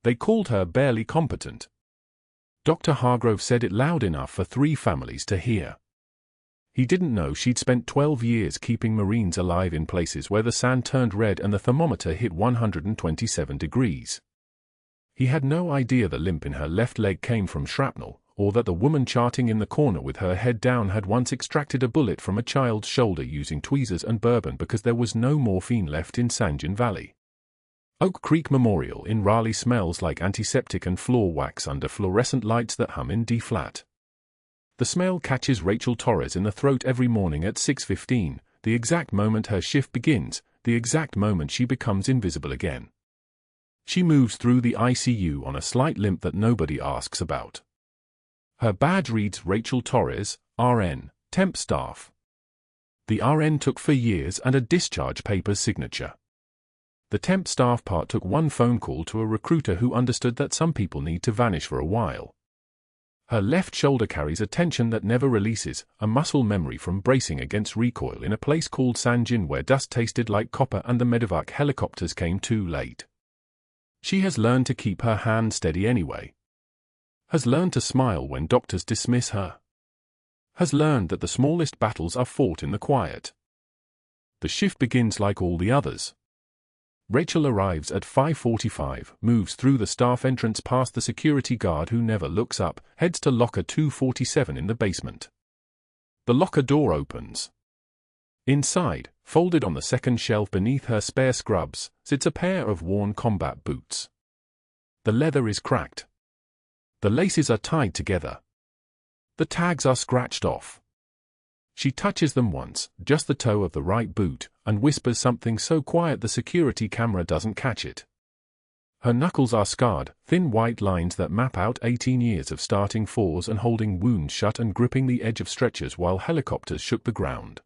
They called her barely competent. Dr. Hargrove said it loud enough for 3 families to hear. He didn't know she'd spent 12 years keeping Marines alive in places where the sand turned red and the thermometer hit 127 degrees. He had no idea the limp in her left leg came from shrapnel, or that the woman charting in the corner with her head down had once extracted a bullet from a child's shoulder using tweezers and bourbon because there was no morphine left in Sangin Valley. Oak Creek Memorial in Raleigh smells like antiseptic and floor wax under fluorescent lights that hum in D-flat. The smell catches Rachel Torres in the throat every morning at 6:15, the exact moment her shift begins, the exact moment she becomes invisible again. She moves through the ICU on a slight limp that nobody asks about. Her badge reads Rachel Torres, RN, temp staff. The RN took 4 years and a discharge paper's signature. The temp staff part took 1 phone call to a recruiter who understood that some people need to vanish for a while. Her left shoulder carries a tension that never releases, a muscle memory from bracing against recoil in a place called Sangin where dust tasted like copper and the medevac helicopters came too late. She has learned to keep her hand steady anyway. Has learned to smile when doctors dismiss her. Has learned that the smallest battles are fought in the quiet. The shift begins like all the others. Rachel arrives at 5:45, moves through the staff entrance past the security guard who never looks up, heads to locker 247 in the basement. The locker door opens. Inside, folded on the second shelf beneath her spare scrubs, sits a pair of worn combat boots. The leather is cracked. The laces are tied together. The tags are scratched off. She touches them once, just the toe of the right boot, and whispers something so quiet the security camera doesn't catch it. Her knuckles are scarred, thin white lines that map out 18 years of starting 4s and holding wounds shut and gripping the edge of stretchers while helicopters shook the ground.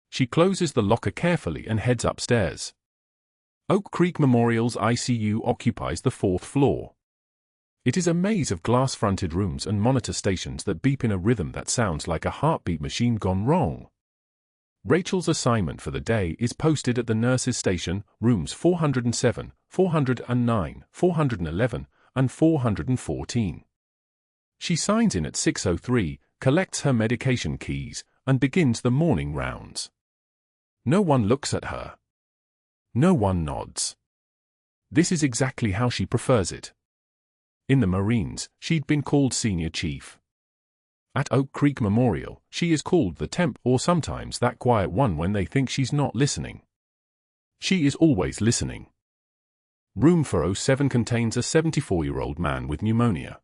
She closes the locker carefully and heads upstairs. Oak Creek Memorial's ICU occupies the 4th floor. It is a maze of glass-fronted rooms and monitor stations that beep in a rhythm that sounds like a heartbeat machine gone wrong. Rachel's assignment for the day is posted at the nurses' station, rooms 407, 409, 411, and 414. She signs in at 6:03, collects her medication keys, and begins the morning rounds. No one looks at her. No one nods. This is exactly how she prefers it. In the Marines, she'd been called Senior Chief. At Oak Creek Memorial, she is called the Temp or sometimes that quiet one when they think she's not listening. She is always listening. Room 407 contains a 74-year-old man with pneumonia.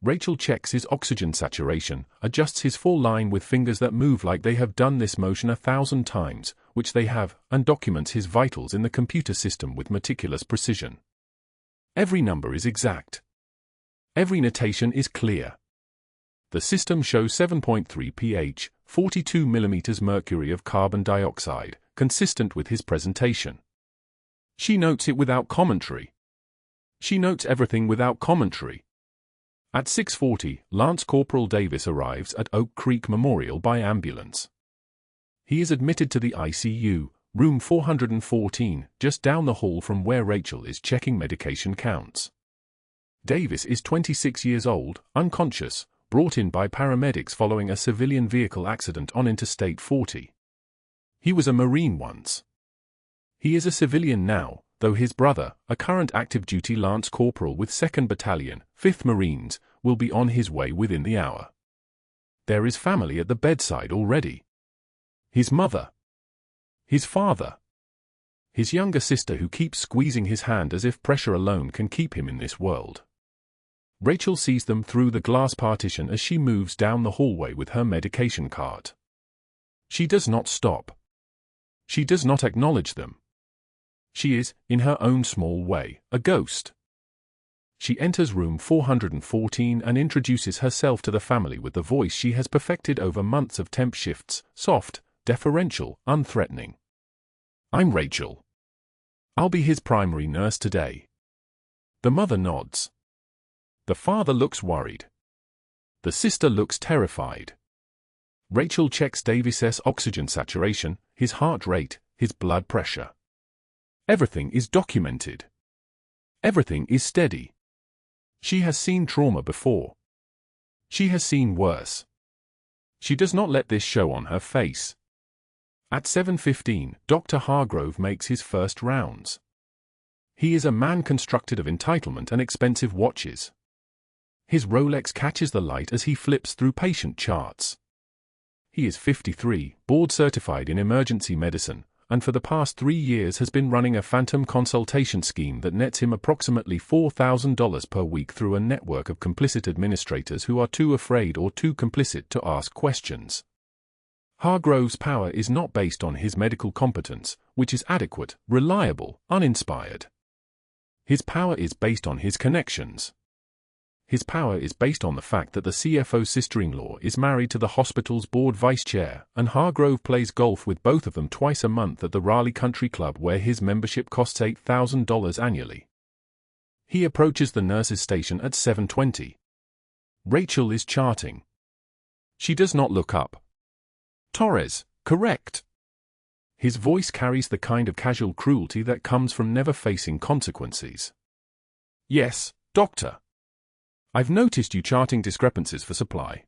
Rachel checks his oxygen saturation, adjusts his full line with fingers that move like they have done this motion 1,000 times, which they have, and documents his vitals in the computer system with meticulous precision. Every number is exact. Every notation is clear. The system shows 7.3 pH, 42 mm mercury of carbon dioxide, consistent with his presentation. She notes it without commentary. She notes everything without commentary. At 6:40, Lance Corporal Davis arrives at Oak Creek Memorial by ambulance. He is admitted to the ICU, room 414, just down the hall from where Rachel is checking medication counts. Davis is 26 years old, unconscious, brought in by paramedics following a civilian vehicle accident on Interstate 40. He was a Marine once. He is a civilian now, though his brother, a current active duty Lance Corporal with 2nd Battalion, 5th Marines, will be on his way within the hour. There is family at the bedside already. His mother. His father. His younger sister who keeps squeezing his hand as if pressure alone can keep him in this world. Rachel sees them through the glass partition as she moves down the hallway with her medication cart. She does not stop. She does not acknowledge them. She is, in her own small way, a ghost. She enters room 414 and introduces herself to the family with the voice she has perfected over months of temp shifts, soft, deferential, unthreatening. I'm Rachel. I'll be his primary nurse today. The mother nods. The father looks worried. The sister looks terrified. Rachel checks Davis's oxygen saturation, his heart rate, his blood pressure. Everything is documented. Everything is steady. She has seen trauma before. She has seen worse. She does not let this show on her face. At 7:15, Dr. Hargrove makes his first rounds. He is a man constructed of entitlement and expensive watches. His Rolex catches the light as he flips through patient charts. He is 53, board-certified in emergency medicine, and for the past 3 years has been running a phantom consultation scheme that nets him approximately $4,000 per week through a network of complicit administrators who are too afraid or too complicit to ask questions. Hargrove's power is not based on his medical competence, which is adequate, reliable, uninspired. His power is based on his connections. His power is based on the fact that the CFO's sister-in-law is married to the hospital's board vice chair, and Hargrove plays golf with both of them twice a month at the Raleigh Country Club, where his membership costs $8,000 annually. He approaches the nurse's station at 7:20. Rachel is charting. She does not look up. Torres, correct. His voice carries the kind of casual cruelty that comes from never facing consequences. Yes, doctor. I've noticed you charting discrepancies for supply.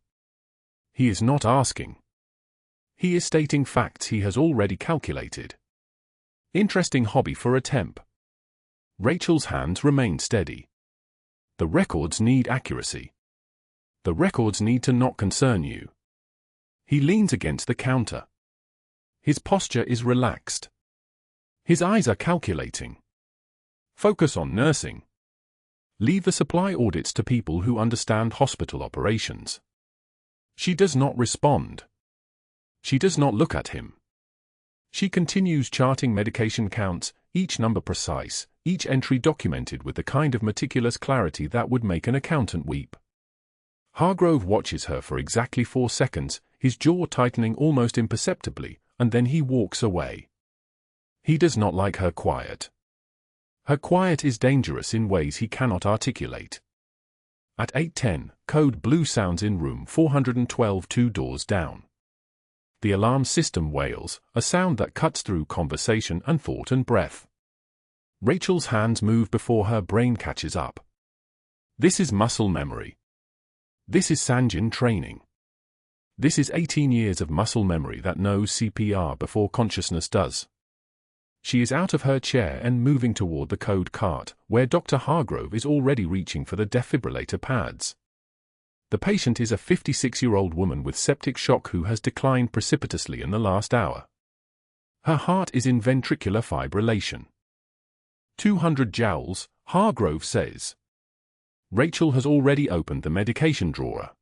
He is not asking. He is stating facts he has already calculated. Interesting hobby for a temp. Rachel's hands remain steady. The records need accuracy. The records need to not concern you. He leans against the counter. His posture is relaxed. His eyes are calculating. Focus on nursing. Leave the supply audits to people who understand hospital operations. She does not respond. She does not look at him. She continues charting medication counts, each number precise, each entry documented with the kind of meticulous clarity that would make an accountant weep. Hargrove watches her for exactly 4 seconds, his jaw tightening almost imperceptibly, and then he walks away. He does not like her quiet. Her quiet is dangerous in ways he cannot articulate. At 8:10, code blue sounds in room 412, 2 doors down. The alarm system wails, a sound that cuts through conversation and thought and breath. Rachel's hands move before her brain catches up. This is muscle memory. This is Sangin training. This is 18 years of muscle memory that knows CPR before consciousness does. She is out of her chair and moving toward the code cart, where Dr. Hargrove is already reaching for the defibrillator pads. The patient is a 56-year-old woman with septic shock who has declined precipitously in the last hour. Her heart is in ventricular fibrillation. 200 joules, Hargrove says. Rachel has already opened the medication drawer.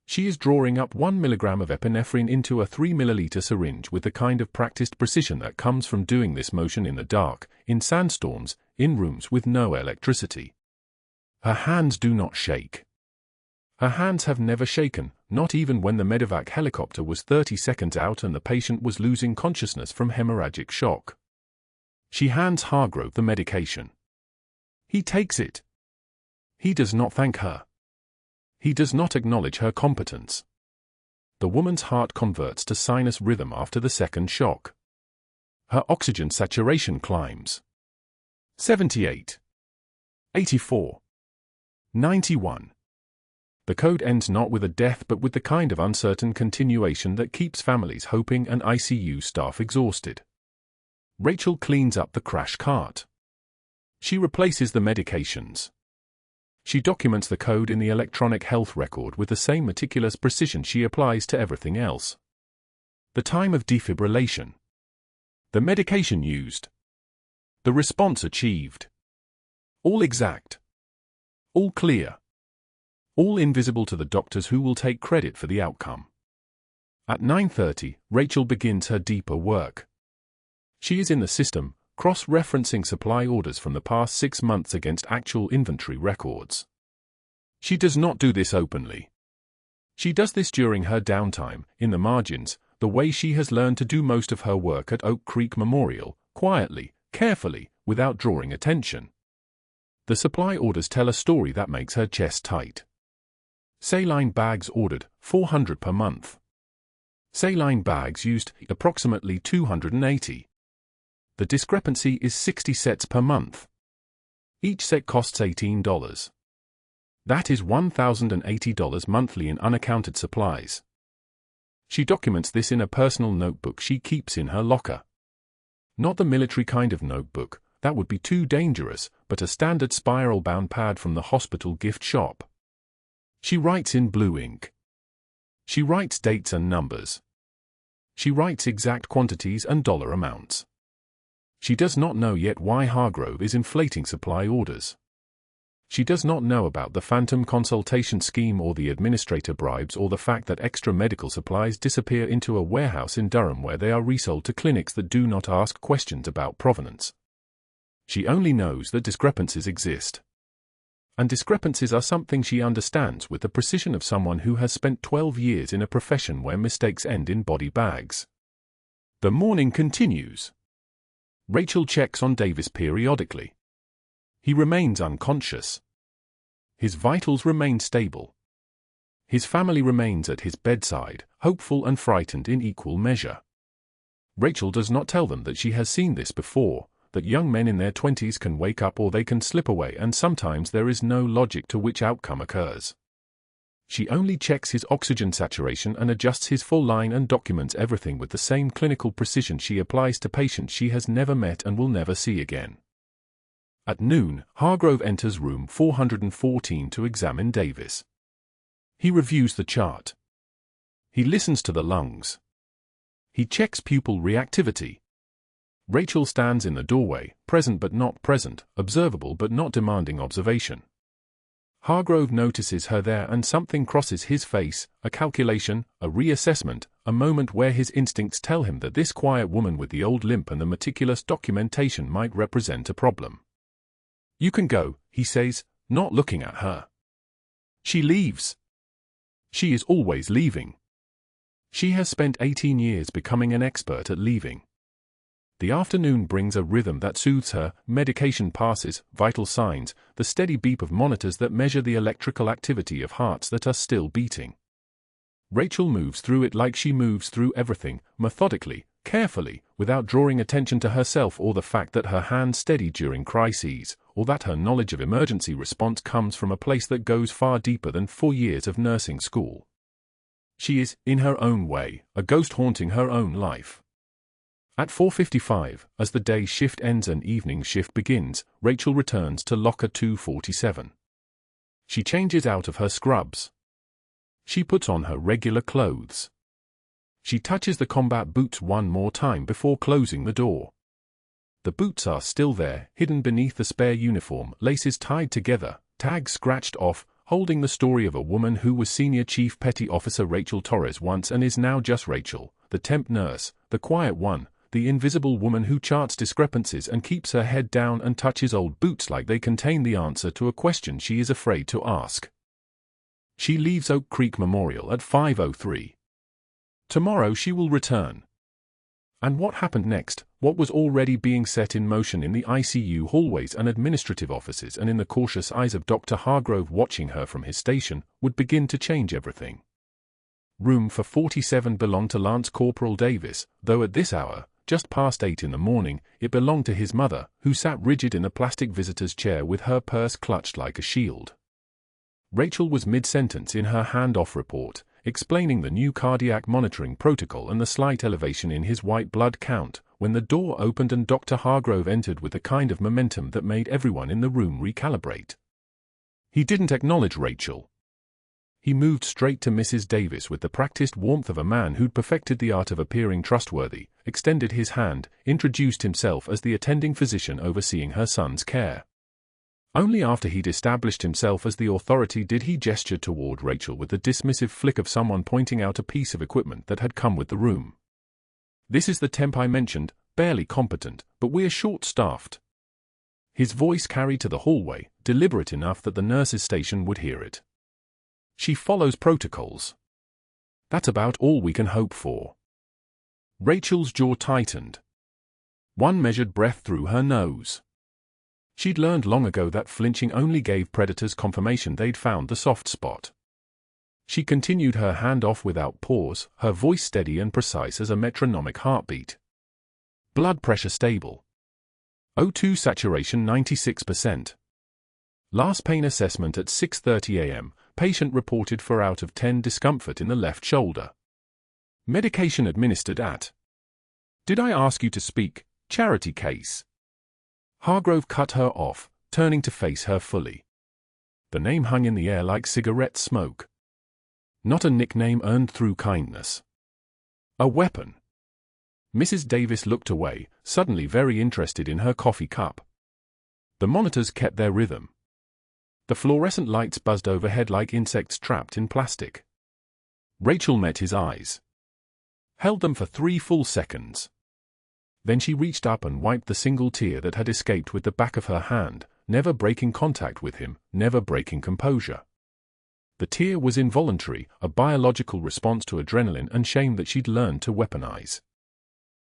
She is drawing up 1 milligram of epinephrine into a 3 milliliter syringe with the kind of practiced precision that comes from doing this motion in the dark, in sandstorms, in rooms with no electricity. Her hands do not shake. Her hands have never shaken, not even when the medevac helicopter was 30 seconds out and the patient was losing consciousness from hemorrhagic shock. She hands Hargrove the medication. He takes it. He does not thank her. He does not acknowledge her competence. The woman's heart converts to sinus rhythm after the second shock. Her oxygen saturation climbs. 78. 84. 91. The code ends not with a death but with the kind of uncertain continuation that keeps families hoping and ICU staff exhausted. Rachel cleans up the crash cart. She replaces the medications. She documents the code in the electronic health record with the same meticulous precision she applies to everything else. The time of defibrillation. The medication used. The response achieved. All exact. All clear. All invisible to the doctors who will take credit for the outcome. At 9:30, Rachel begins her deeper work. She is in the system, cross-referencing supply orders from the past 6 months against actual inventory records. She does not do this openly. She does this during her downtime, in the margins, the way she has learned to do most of her work at Oak Creek Memorial, quietly, carefully, without drawing attention. The supply orders tell a story that makes her chest tight. Saline bags ordered, 400 per month. Saline bags used, approximately 280. The discrepancy is 60 sets per month. Each set costs $18. That is $1,080 monthly in unaccounted supplies. She documents this in a personal notebook she keeps in her locker. Not the military kind of notebook, that would be too dangerous, but a standard spiral-bound pad from the hospital gift shop. She writes in blue ink. She writes dates and numbers. She writes exact quantities and dollar amounts. She does not know yet why Hargrove is inflating supply orders. She does not know about the phantom consultation scheme or the administrator bribes or the fact that extra medical supplies disappear into a warehouse in Durham where they are resold to clinics that do not ask questions about provenance. She only knows that discrepancies exist. And discrepancies are something she understands with the precision of someone who has spent 12 years in a profession where mistakes end in body bags. The morning continues. Rachel checks on Davis periodically. He remains unconscious. His vitals remain stable. His family remains at his bedside, hopeful and frightened in equal measure. Rachel does not tell them that she has seen this before, that young men in their 20s can wake up or they can slip away, and sometimes there is no logic to which outcome occurs. She only checks his oxygen saturation and adjusts his full line and documents everything with the same clinical precision she applies to patients she has never met and will never see again. At noon, Hargrove enters room 414 to examine Davis. He reviews the chart. He listens to the lungs. He checks pupil reactivity. Rachel stands in the doorway, present but not present, observable but not demanding observation. Hargrove notices her there and something crosses his face, a calculation, a reassessment, a moment where his instincts tell him that this quiet woman with the old limp and the meticulous documentation might represent a problem. "You can go," he says, not looking at her. She leaves. She is always leaving. She has spent 18 years becoming an expert at leaving. The afternoon brings a rhythm that soothes her, medication passes, vital signs, the steady beep of monitors that measure the electrical activity of hearts that are still beating. Rachel moves through it like she moves through everything, methodically, carefully, without drawing attention to herself or the fact that her hands steady during crises, or that her knowledge of emergency response comes from a place that goes far deeper than 4 years of nursing school. She is, in her own way, a ghost haunting her own life. At 4:55, as the day shift ends and evening shift begins, Rachel returns to locker 247. She changes out of her scrubs. She puts on her regular clothes. She touches the combat boots one more time before closing the door. The boots are still there, hidden beneath the spare uniform, laces tied together, tags scratched off, holding the story of a woman who was Senior Chief Petty Officer Rachel Torres once and is now just Rachel, the temp nurse, the quiet one, the invisible woman who charts discrepancies and keeps her head down and touches old boots like they contain the answer to a question she is afraid to ask. She leaves Oak Creek Memorial at 5:03. Tomorrow she will return. And what happened next, what was already being set in motion in the ICU hallways and administrative offices and in the cautious eyes of Dr. Hargrove watching her from his station, would begin to change everything. Room for 47 belonged to Lance Corporal Davis, though at this hour, just past 8 in the morning, it belonged to his mother, who sat rigid in the plastic visitor's chair with her purse clutched like a shield. Rachel was mid-sentence in her handoff report, explaining the new cardiac monitoring protocol and the slight elevation in his white blood count, when the door opened and Dr. Hargrove entered with the kind of momentum that made everyone in the room recalibrate. He didn't acknowledge Rachel. He moved straight to Mrs. Davis with the practiced warmth of a man who'd perfected the art of appearing trustworthy, extended his hand, introduced himself as the attending physician overseeing her son's care. Only after he'd established himself as the authority did he gesture toward Rachel with the dismissive flick of someone pointing out a piece of equipment that had come with the room. "This is the temp I mentioned, barely competent, but we're short-staffed." His voice carried to the hallway, deliberate enough that the nurse's station would hear it. "She follows protocols. That's about all we can hope for." Rachel's jaw tightened. One measured breath through her nose. She'd learned long ago that flinching only gave predators confirmation they'd found the soft spot. She continued her handoff without pause, her voice steady and precise as a metronomic heartbeat. "Blood pressure stable. O2 saturation 96%. Last pain assessment at 6:30 a.m. Patient reported 4 out of 10 discomfort in the left shoulder. Medication administered at. Did I ask you to speak? Charity case. Hargrove cut her off, turning to face her fully. The name hung in the air like cigarette smoke. Not a nickname earned through kindness. A weapon. Mrs. Davis looked away, suddenly very interested in her coffee cup. The monitors kept their rhythm. The fluorescent lights buzzed overhead like insects trapped in plastic. Rachel met his eyes. Held them for 3 full seconds. Then she reached up and wiped the single tear that had escaped with the back of her hand, never breaking contact with him, never breaking composure. The tear was involuntary, a biological response to adrenaline and shame that she'd learned to weaponize.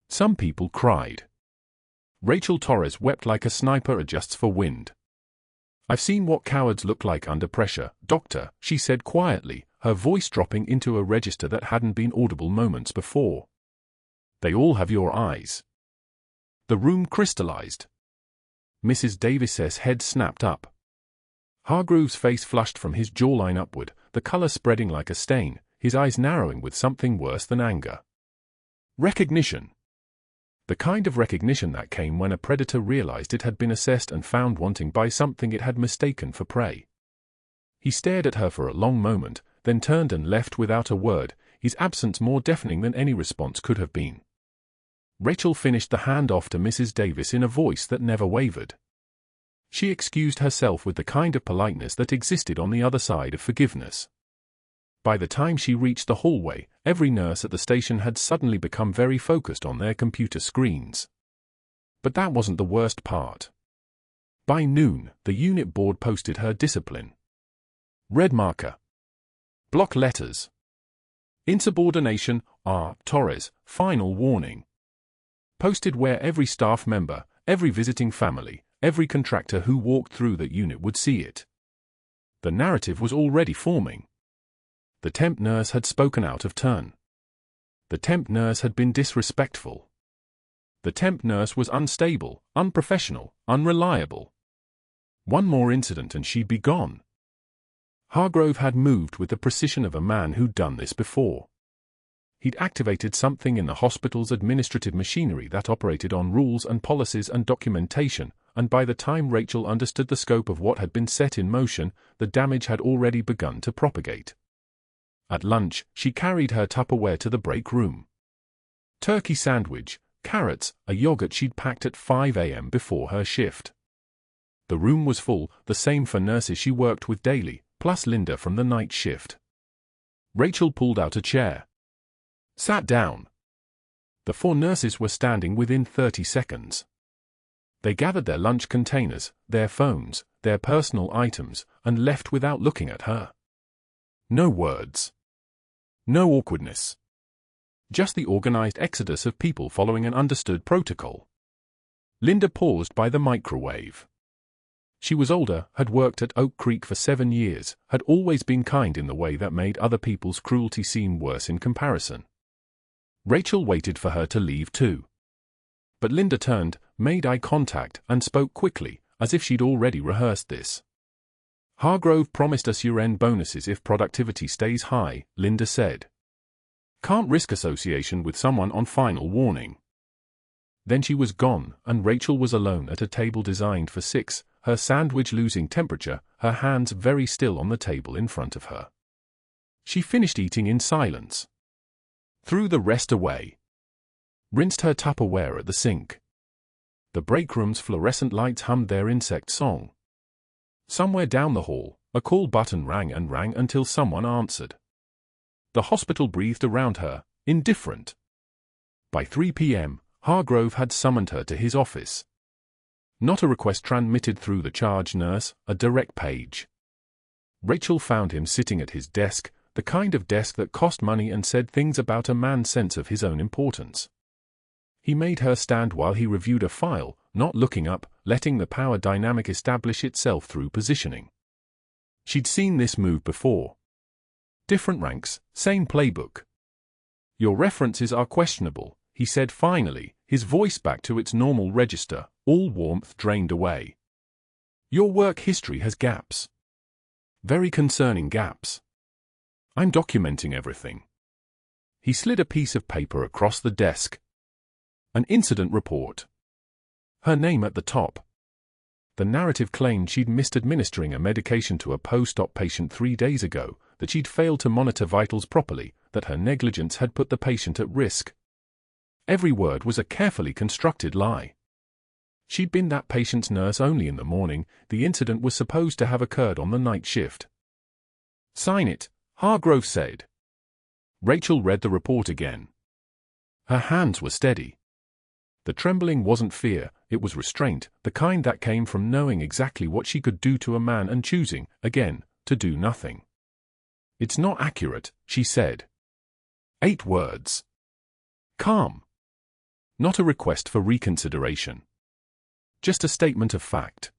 Some people cried. Rachel Torres wept like a sniper adjusts for wind. I've seen what cowards look like under pressure, doctor, she said quietly, her voice dropping into a register that hadn't been audible moments before. They all have your eyes. The room crystallized. Mrs. Davis's head snapped up. Hargrove's face flushed from his jawline upward, the color spreading like a stain, his eyes narrowing with something worse than anger. Recognition. The kind of recognition that came when a predator realized it had been assessed and found wanting by something it had mistaken for prey. He stared at her for a long moment, then turned and left without a word, his absence more deafening than any response could have been. Rachel finished the handoff to Mrs. Davis in a voice that never wavered. She excused herself with the kind of politeness that existed on the other side of forgiveness. By the time she reached the hallway, every nurse at the station had suddenly become very focused on their computer screens. But that wasn't the worst part. By noon, the unit board posted her discipline. Red marker. Block letters. Insubordination, R. Torres, final warning. Posted where every staff member, every visiting family, every contractor who walked through that unit would see it. The narrative was already forming. The temp nurse had spoken out of turn. The temp nurse had been disrespectful. The temp nurse was unstable, unprofessional, unreliable. One more incident and she'd be gone. Hargrove had moved with the precision of a man who'd done this before. He'd activated something in the hospital's administrative machinery that operated on rules and policies and documentation, and by the time Rachel understood the scope of what had been set in motion, the damage had already begun to propagate. At lunch, she carried her Tupperware to the break room. Turkey sandwich, carrots, a yogurt she'd packed at 5 a.m. before her shift. The room was full, the same for nurses she worked with daily, plus Linda from the night shift. Rachel pulled out a chair. Sat down. The 4 nurses were standing within 30 seconds. They gathered their lunch containers, their phones, their personal items, and left without looking at her. No words. No awkwardness. Just the organized exodus of people following an understood protocol. Linda paused by the microwave. She was older, had worked at Oak Creek for 7 years, had always been kind in the way that made other people's cruelty seem worse in comparison. Rachel waited for her to leave too. But Linda turned, made eye contact, and spoke quickly, as if she'd already rehearsed this. Hargrove promised us year-end bonuses if productivity stays high, Linda said. Can't risk association with someone on final warning. Then she was gone, and Rachel was alone at a table designed for 6, her sandwich losing temperature, her hands very still on the table in front of her. She finished eating in silence. Threw the rest away. Rinsed her Tupperware at the sink. The break room's fluorescent lights hummed their insect song. Somewhere down the hall, a call button rang and rang until someone answered. The hospital breathed around her, indifferent. By 3 p.m., Hargrove had summoned her to his office. Not a request transmitted through the charge nurse, a direct page. Rachel found him sitting at his desk, the kind of desk that cost money and said things about a man's sense of his own importance. He made her stand while he reviewed a file, not looking up, letting the power dynamic establish itself through positioning. She'd seen this move before. Different ranks, same playbook. Your references are questionable, he said finally, his voice back to its normal register, all warmth drained away. Your work history has gaps. Very concerning gaps. I'm documenting everything. He slid a piece of paper across the desk. An incident report. Her name at the top. The narrative claimed she'd missed administering a medication to a post-op patient 3 days ago, that she'd failed to monitor vitals properly, that her negligence had put the patient at risk. Every word was a carefully constructed lie. She'd been that patient's nurse only in the morning. The incident was supposed to have occurred on the night shift. Sign it, Hargrove said. Rachel read the report again. Her hands were steady. The trembling wasn't fear, it was restraint, the kind that came from knowing exactly what she could do to a man and choosing, again, to do nothing. It's not accurate, she said. 8 words. Calm. Not a request for reconsideration. Just a statement of fact.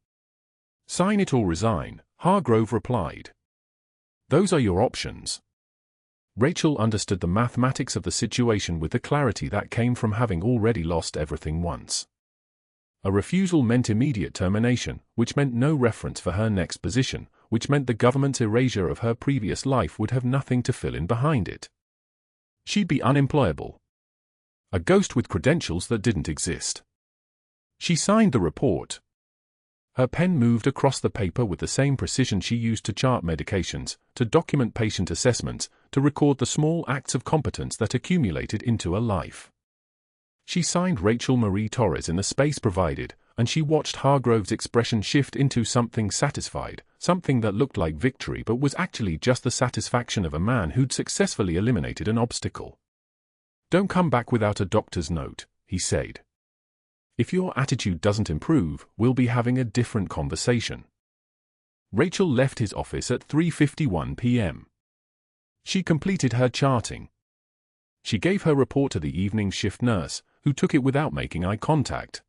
Sign it or resign, Hargrove replied. Those are your options. Rachel understood the mathematics of the situation with the clarity that came from having already lost everything once. A refusal meant immediate termination, which meant no reference for her next position, which meant the government's erasure of her previous life would have nothing to fill in behind it. She'd be unemployable. A ghost with credentials that didn't exist. She signed the report. Her pen moved across the paper with the same precision she used to chart medications, to document patient assessments, to record the small acts of competence that accumulated into a life. She signed Rachel Marie Torres in the space provided, and she watched Hargrove's expression shift into something satisfied, something that looked like victory but was actually just the satisfaction of a man who'd successfully eliminated an obstacle. Don't come back without a doctor's note, he said. If your attitude doesn't improve, we'll be having a different conversation. Rachel left his office at 3:51 p.m. She completed her charting. She gave her report to the evening shift nurse, who took it without making eye contact.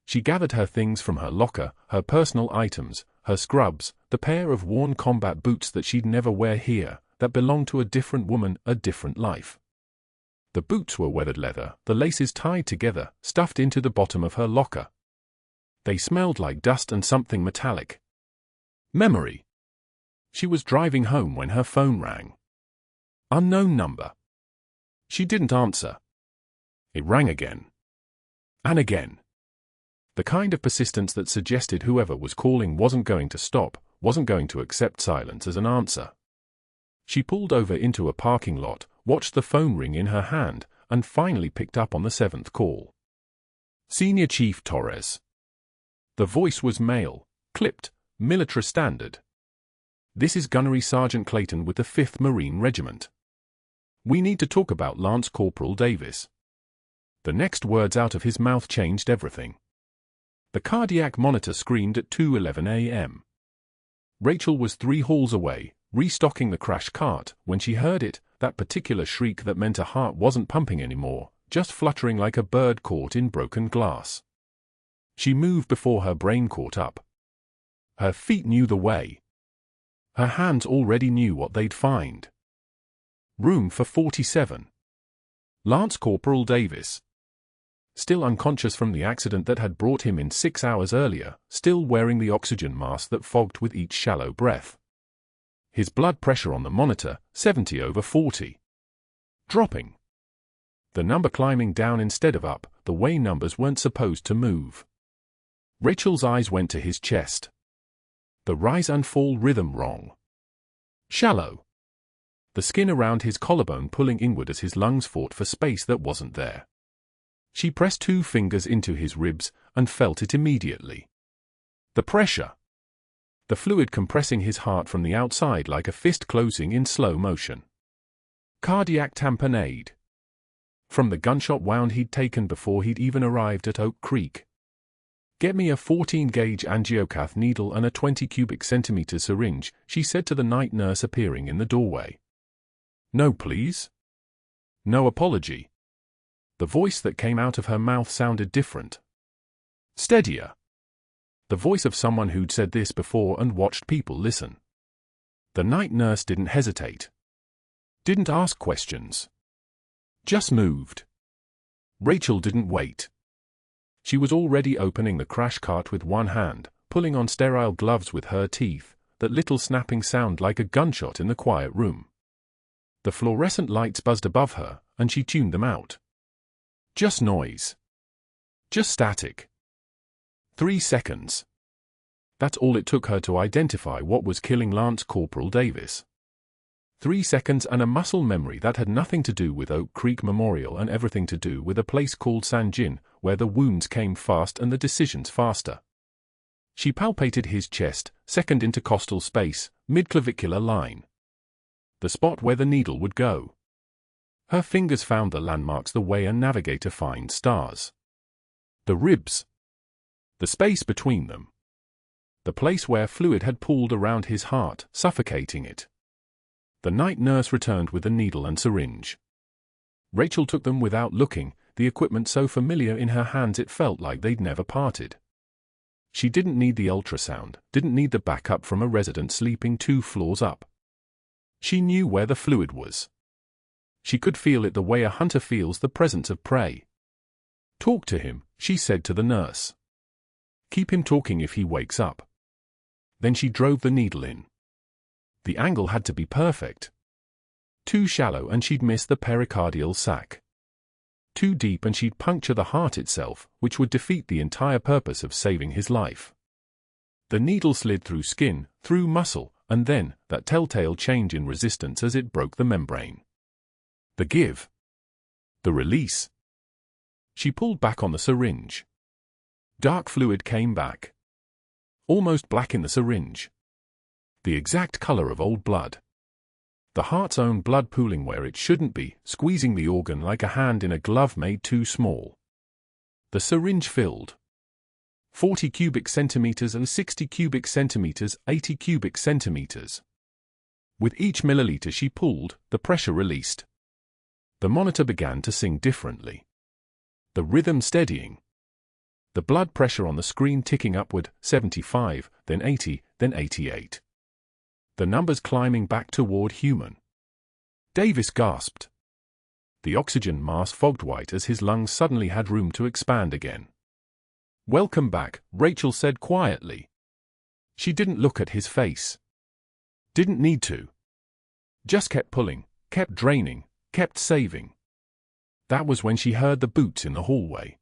She gathered her things from her locker, her personal items, her scrubs, the pair of worn combat boots that she'd never wear here, that belonged to a different woman, a different life. The boots were weathered leather, the laces tied together, stuffed into the bottom of her locker. They smelled like dust and something metallic. Memory. She was driving home when her phone rang. Unknown number. She didn't answer. It rang again. And again. The kind of persistence that suggested whoever was calling wasn't going to stop, wasn't going to accept silence as an answer. She pulled over into a parking lot, watched the phone ring in her hand, and finally picked up on the 7th call. Senior Chief Torres. The voice was male, clipped, military standard. This is Gunnery Sergeant Clayton with the 5th Marine Regiment. We need to talk about Lance Corporal Davis. The next words out of his mouth changed everything. The cardiac monitor screamed at 2:11 a.m. Rachel was 3 halls away, restocking the crash cart, when she heard it, that particular shriek that meant her heart wasn't pumping anymore, just fluttering like a bird caught in broken glass. She moved before her brain caught up. Her feet knew the way. Her hands already knew what they'd find. Room for 47. Lance Corporal Davis. Still unconscious from the accident that had brought him in 6 hours earlier, still wearing the oxygen mask that fogged with each shallow breath. His blood pressure on the monitor, 70/40. Dropping. The number climbing down instead of up, the way numbers weren't supposed to move. Rachel's eyes went to his chest. The rise and fall rhythm wrong. Shallow. The skin around his collarbone pulling inward as his lungs fought for space that wasn't there. She pressed 2 fingers into his ribs and felt it immediately. The pressure. The fluid compressing his heart from the outside like a fist closing in slow motion. Cardiac tamponade. From the gunshot wound he'd taken before he'd even arrived at Oak Creek. Get me a 14-gauge angiocath needle and a 20 cubic centimeter syringe, she said to the night nurse appearing in the doorway. No, please. No apology. The voice that came out of her mouth sounded different. Steadier. The voice of someone who'd said this before and watched people listen. The night nurse didn't hesitate. Didn't ask questions. Just moved. Rachel didn't wait. She was already opening the crash cart with one hand, pulling on sterile gloves with her teeth, that little snapping sound like a gunshot in the quiet room. The fluorescent lights buzzed above her, and she tuned them out. Just noise. Just static. 3 seconds. That's all it took her to identify what was killing Lance Corporal Davis. 3 seconds and a muscle memory that had nothing to do with Oak Creek Memorial and everything to do with a place called Sangin, where the wounds came fast and the decisions faster. She palpated his chest, second intercostal space, mid-clavicular line. The spot where the needle would go. Her fingers found the landmarks the way a navigator finds stars. The ribs. The space between them. The place where fluid had pooled around his heart, suffocating it. The night nurse returned with the needle and syringe. Rachel took them without looking, the equipment so familiar in her hands it felt like they'd never parted. She didn't need the ultrasound, didn't need the backup from a resident sleeping 2 floors up. She knew where the fluid was. She could feel it the way a hunter feels the presence of prey. "Talk to him," she said to the nurse. "Keep him talking if he wakes up." Then she drove the needle in. The angle had to be perfect. Too shallow and she'd miss the pericardial sac. Too deep and she'd puncture the heart itself, which would defeat the entire purpose of saving his life. The needle slid through skin, through muscle, and then, that telltale change in resistance as it broke the membrane. The give. The release. She pulled back on the syringe. Dark fluid came back. Almost black in the syringe. The exact color of old blood. The heart's own blood pooling where it shouldn't be, squeezing the organ like a hand in a glove made too small. The syringe filled. 40 cubic centimeters and 60 cubic centimeters, 80 cubic centimeters. With each milliliter she pulled, the pressure released. The monitor began to sing differently. The rhythm steadying. The blood pressure on the screen ticking upward, 75, then 80, then 88. The numbers climbing back toward human. Davis gasped. The oxygen mask fogged white as his lungs suddenly had room to expand again. "Welcome back," Rachel said quietly. She didn't look at his face. Didn't need to. Just kept pulling, kept draining, kept saving. That was when she heard the boots in the hallway.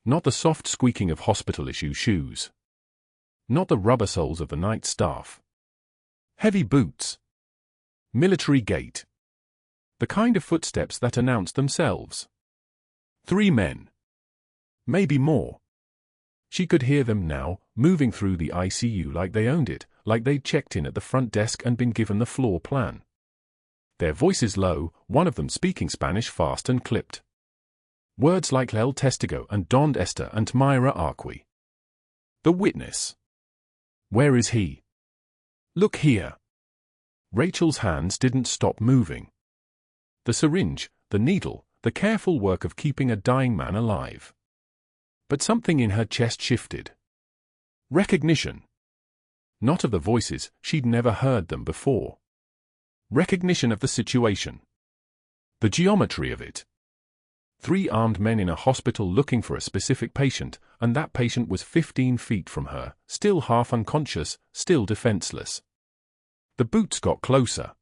Not the soft squeaking of hospital-issue shoes. Not the rubber soles of the night staff. Heavy boots. Military gait. The kind of footsteps that announced themselves. 3 men. Maybe more. She could hear them now, moving through the ICU like they owned it, like they'd checked in at the front desk and been given the floor plan. Their voices low, one of them speaking Spanish fast and clipped. Words like El Testigo and Don Esther and Myra Arqui. The witness. Where is he? Look here. Rachel's hands didn't stop moving. The syringe, the needle, the careful work of keeping a dying man alive. But something in her chest shifted. Recognition. Not of the voices, she'd never heard them before. Recognition of the situation. The geometry of it. 3 armed men in a hospital looking for a specific patient, and that patient was 15 feet from her, still half unconscious, still defenseless. The boots got closer.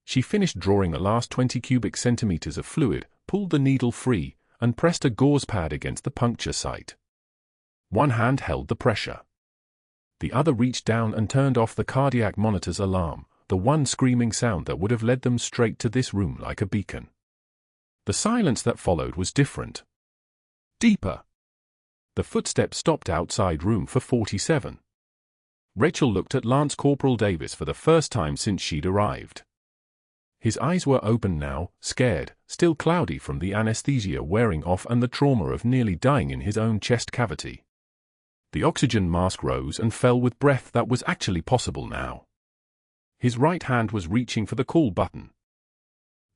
She finished drawing the last 20 cubic centimeters of fluid, pulled the needle free, and pressed a gauze pad against the puncture site. One hand held the pressure. The other reached down and turned off the cardiac monitor's alarm, the one screaming sound that would have led them straight to this room like a beacon. The silence that followed was different. Deeper. The footsteps stopped outside room for 47. Rachel looked at Lance Corporal Davis for the first time since she'd arrived. His eyes were open now, scared, still cloudy from the anesthesia wearing off and the trauma of nearly dying in his own chest cavity. The oxygen mask rose and fell with breath that was actually possible now. His right hand was reaching for the call button.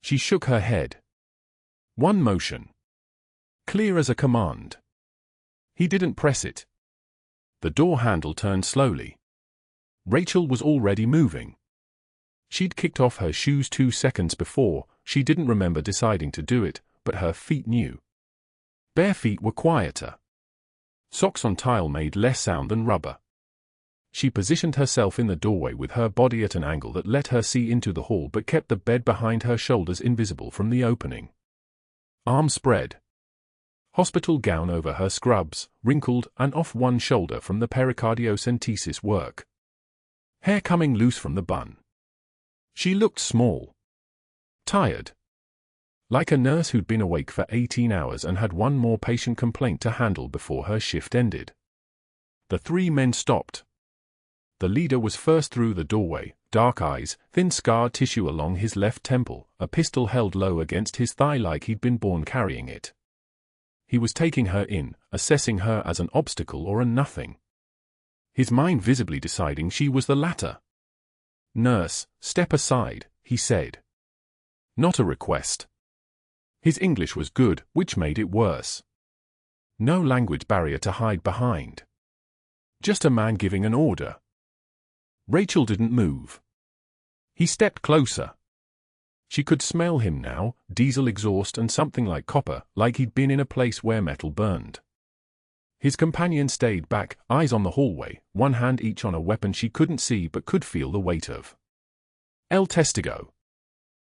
She shook her head. One motion. Clear as a command. He didn't press it. The door handle turned slowly. Rachel was already moving. She'd kicked off her shoes 2 seconds before, she didn't remember deciding to do it, but her feet knew. Bare feet were quieter. Socks on tile made less sound than rubber. She positioned herself in the doorway with her body at an angle that let her see into the hall but kept the bed behind her shoulders invisible from the opening. Arms spread. Hospital gown over her scrubs, wrinkled and off one shoulder from the pericardiocentesis work. Hair coming loose from the bun. She looked small. Tired. Like a nurse who'd been awake for 18 hours and had one more patient complaint to handle before her shift ended. The three men stopped. The leader was first through the doorway, dark eyes, thin scar tissue along his left temple, a pistol held low against his thigh like he'd been born carrying it. He was taking her in, assessing her as an obstacle or a nothing. His mind visibly deciding she was the latter. "Nurse, step aside," he said. Not a request. His English was good, which made it worse. No language barrier to hide behind. Just a man giving an order. Rachel didn't move. He stepped closer. She could smell him now, diesel exhaust and something like copper, like he'd been in a place where metal burned. His companion stayed back, eyes on the hallway, one hand each on a weapon she couldn't see but could feel the weight of. El Testigo.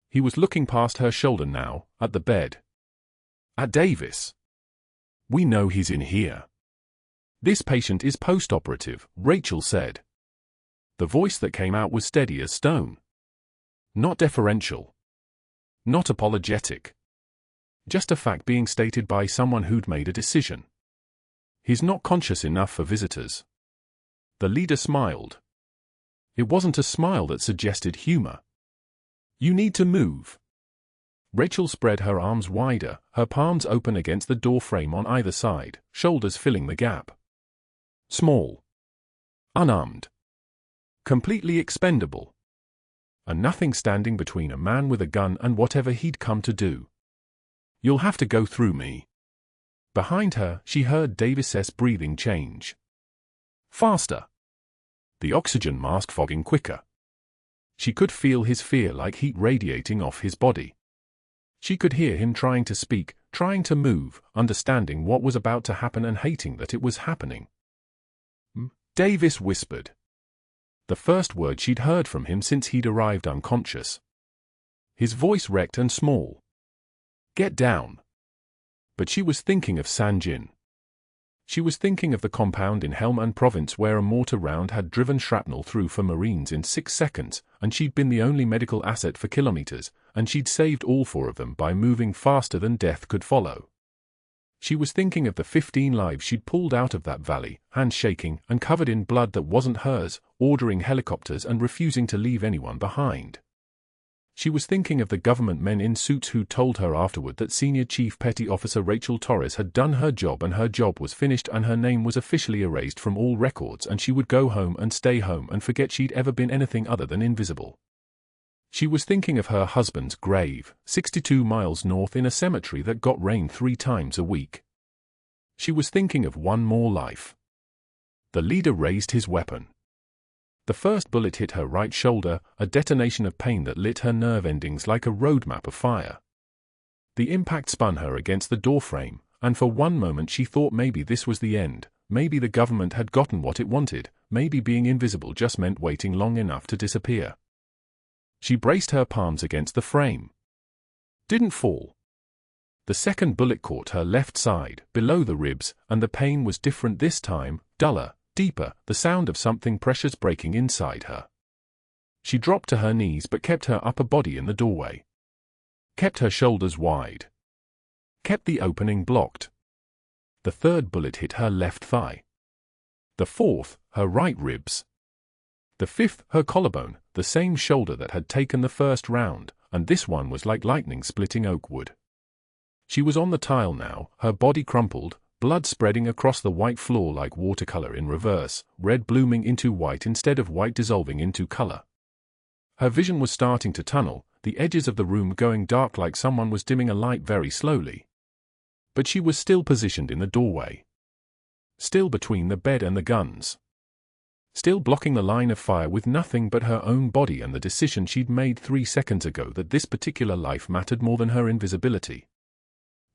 He was looking past her shoulder now, at the bed. At Davis. "We know he's in here. This patient is post-operative," Rachel said. The voice that came out was steady as stone. Not deferential. Not apologetic. Just a fact being stated by someone who'd made a decision. "He's not conscious enough for visitors." The leader smiled. It wasn't a smile that suggested humor. "You need to move." Rachel spread her arms wider, her palms open against the door frame on either side, shoulders filling the gap. Small. Unarmed. Completely expendable. A nothing standing between a man with a gun and whatever he'd come to do. "You'll have to go through me." Behind her, she heard Davis's breathing change. Faster. The oxygen mask fogging quicker. She could feel his fear like heat radiating off his body. She could hear him trying to speak, trying to move, understanding what was about to happen and hating that it was happening. Davis whispered. The first word she'd heard from him since he'd arrived unconscious. His voice wrecked and small. "Get down." But she was thinking of Sangin. She was thinking of the compound in Helmand Province where a mortar round had driven shrapnel through for Marines in 6 seconds, and she'd been the only medical asset for kilometers, and she'd saved all 4 of them by moving faster than death could follow. She was thinking of the 15 lives she'd pulled out of that valley, hands shaking and covered in blood that wasn't hers, ordering helicopters and refusing to leave anyone behind. She was thinking of the government men in suits who told her afterward that Senior Chief Petty Officer Rachel Torres had done her job and her job was finished and her name was officially erased from all records and she would go home and stay home and forget she'd ever been anything other than invisible. She was thinking of her husband's grave, 62 miles north in a cemetery that got rain 3 times a week. She was thinking of one more life. The leader raised his weapon. The first bullet hit her right shoulder, a detonation of pain that lit her nerve endings like a roadmap of fire. The impact spun her against the doorframe, and for one moment she thought maybe this was the end, maybe the government had gotten what it wanted, maybe being invisible just meant waiting long enough to disappear. She braced her palms against the frame. Didn't fall. The second bullet caught her left side, below the ribs, and the pain was different this time, duller, deeper, the sound of something precious breaking inside her. She dropped to her knees but kept her upper body in the doorway. Kept her shoulders wide. Kept the opening blocked. The third bullet hit her left thigh. The fourth, her right ribs. The fifth, her collarbone, the same shoulder that had taken the first round, and this one was like lightning splitting oak wood. She was on the tile now, her body crumpled, blood spreading across the white floor like watercolor in reverse, red blooming into white instead of white dissolving into color. Her vision was starting to tunnel, the edges of the room going dark like someone was dimming a light very slowly. But she was still positioned in the doorway. Still between the bed and the guns. Still blocking the line of fire with nothing but her own body and the decision she'd made 3 seconds ago that this particular life mattered more than her invisibility.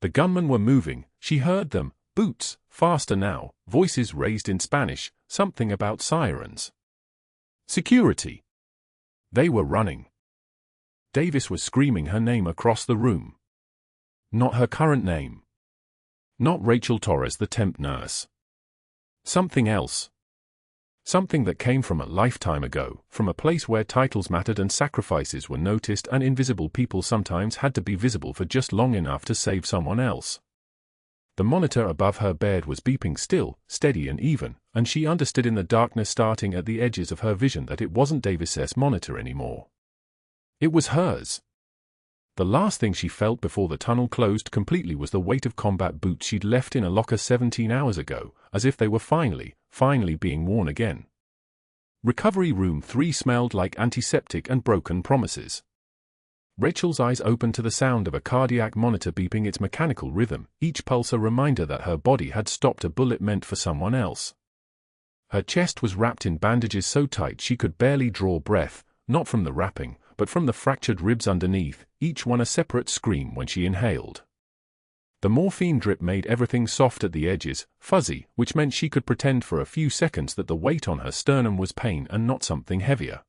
The gunmen were moving, she heard them, Boots, faster now, voices raised in Spanish, something about sirens. Security. They were running. Davis was screaming her name across the room. Not her current name. Not Rachel Torres, the temp nurse. Something else. Something that came from a lifetime ago, from a place where titles mattered and sacrifices were noticed and invisible people sometimes had to be visible for just long enough to save someone else. The monitor above her bed was beeping still, steady and even, and she understood in the darkness starting at the edges of her vision that it wasn't Davis's monitor anymore. It was hers. The last thing she felt before the tunnel closed completely was the weight of combat boots she'd left in a locker 17 hours ago, as if they were finally being worn again. Recovery Room 3 smelled like antiseptic and broken promises. Rachel's eyes opened to the sound of a cardiac monitor beeping its mechanical rhythm, each pulse a reminder that her body had stopped a bullet meant for someone else. Her chest was wrapped in bandages so tight she could barely draw breath, not from the wrapping, but from the fractured ribs underneath, each one a separate scream when she inhaled. The morphine drip made everything soft at the edges, fuzzy, which meant she could pretend for a few seconds that the weight on her sternum was pain and not something heavier.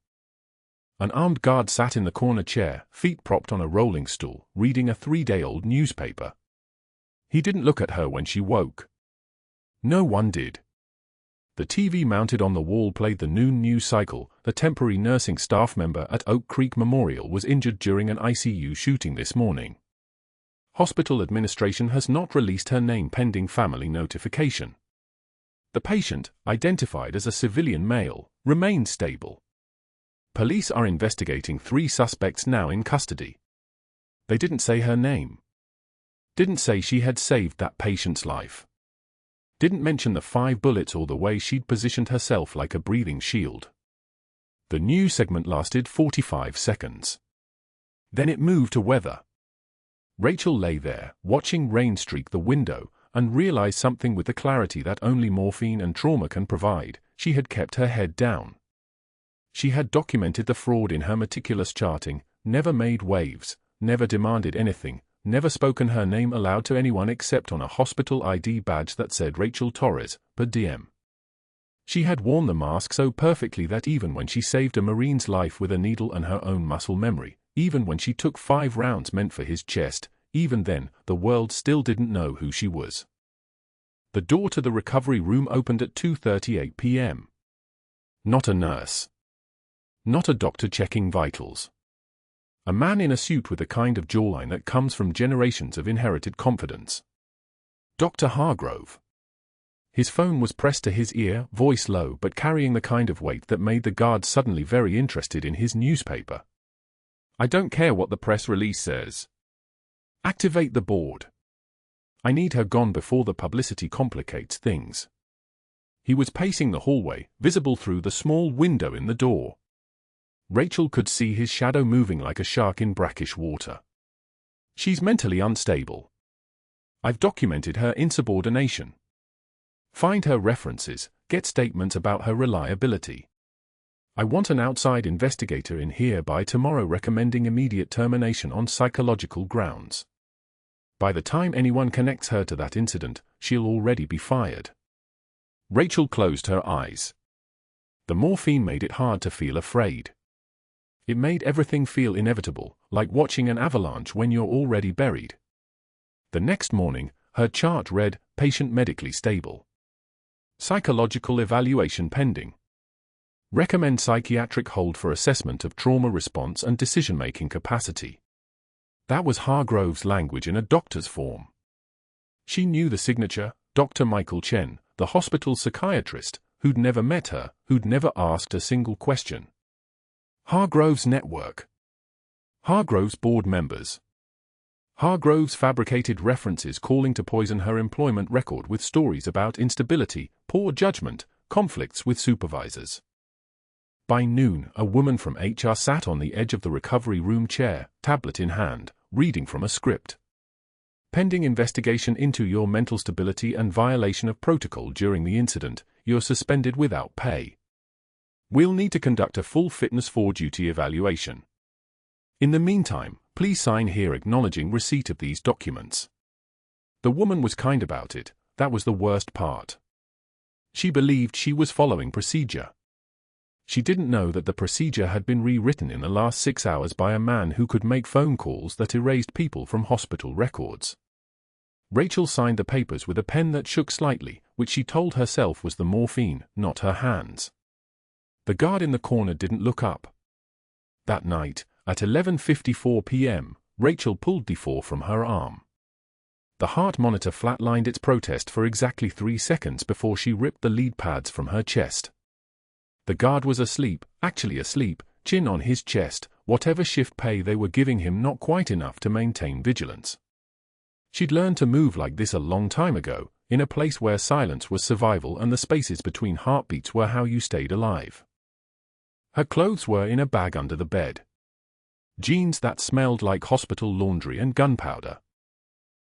An armed guard sat in the corner chair, feet propped on a rolling stool, reading a 3-day-old newspaper. He didn't look at her when she woke. No one did. The TV mounted on the wall played the noon news cycle. The temporary nursing staff member at Oak Creek Memorial was injured during an ICU shooting this morning. Hospital administration has not released her name pending family notification. The patient, identified as a civilian male, remains stable. Police are investigating 3 suspects now in custody. They didn't say her name. Didn't say she had saved that patient's life. Didn't mention the 5 bullets or the way she'd positioned herself like a breathing shield. The news segment lasted 45 seconds. Then it moved to weather. Rachel lay there, watching rain streak the window, and realized something with the clarity that only morphine and trauma can provide. She had kept her head down. She had documented the fraud in her meticulous charting, never made waves, never demanded anything, never spoken her name aloud to anyone except on a hospital ID badge that said Rachel Torres, per diem. She had worn the mask so perfectly that even when she saved a Marine's life with a needle and her own muscle memory, even when she took 5 rounds meant for his chest, even then, the world still didn't know who she was. The door to the recovery room opened at 2:38 p.m. Not a nurse. Not a doctor checking vitals. A man in a suit with the kind of jawline that comes from generations of inherited confidence. Dr. Hargrove. His phone was pressed to his ear, voice low but carrying the kind of weight that made the guard suddenly very interested in his newspaper. I don't care what the press release says. Activate the board. I need her gone before the publicity complicates things. He was pacing the hallway, visible through the small window in the door. Rachel could see his shadow moving like a shark in brackish water. She's mentally unstable. I've documented her insubordination. Find her references, get statements about her reliability. I want an outside investigator in here by tomorrow recommending immediate termination on psychological grounds. By the time anyone connects her to that incident, she'll already be fired. Rachel closed her eyes. The morphine made it hard to feel afraid. It made everything feel inevitable, like watching an avalanche when you're already buried. The next morning, her chart read, patient medically stable. Psychological evaluation pending. Recommend psychiatric hold for assessment of trauma response and decision-making capacity. That was Hargrove's language in a doctor's form. She knew the signature, Dr. Michael Chen, the hospital psychiatrist, who'd never met her, who'd never asked a single question. Hargrove's network. Hargrove's board members. Hargrove's fabricated references calling to poison her employment record with stories about instability, poor judgment, conflicts with supervisors. By noon, a woman from HR sat on the edge of the recovery room chair, tablet in hand, reading from a script. Pending investigation into your mental stability and violation of protocol during the incident, you're suspended without pay. We'll need to conduct a full fitness for duty evaluation. In the meantime, please sign here acknowledging receipt of these documents. The woman was kind about it, that was the worst part. She believed she was following procedure. She didn't know that the procedure had been rewritten in the last 6 hours by a man who could make phone calls that erased people from hospital records. Rachel signed the papers with a pen that shook slightly, which she told herself was the morphine, not her hands. The guard in the corner didn't look up. That night, at 11:54 p.m., Rachel pulled D4 from her arm. The heart monitor flatlined its protest for exactly 3 seconds before she ripped the lead pads from her chest. The guard was asleep, actually asleep, chin on his chest, whatever shift pay they were giving him not quite enough to maintain vigilance. She'd learned to move like this a long time ago, in a place where silence was survival and the spaces between heartbeats were how you stayed alive. Her clothes were in a bag under the bed. Jeans that smelled like hospital laundry and gunpowder.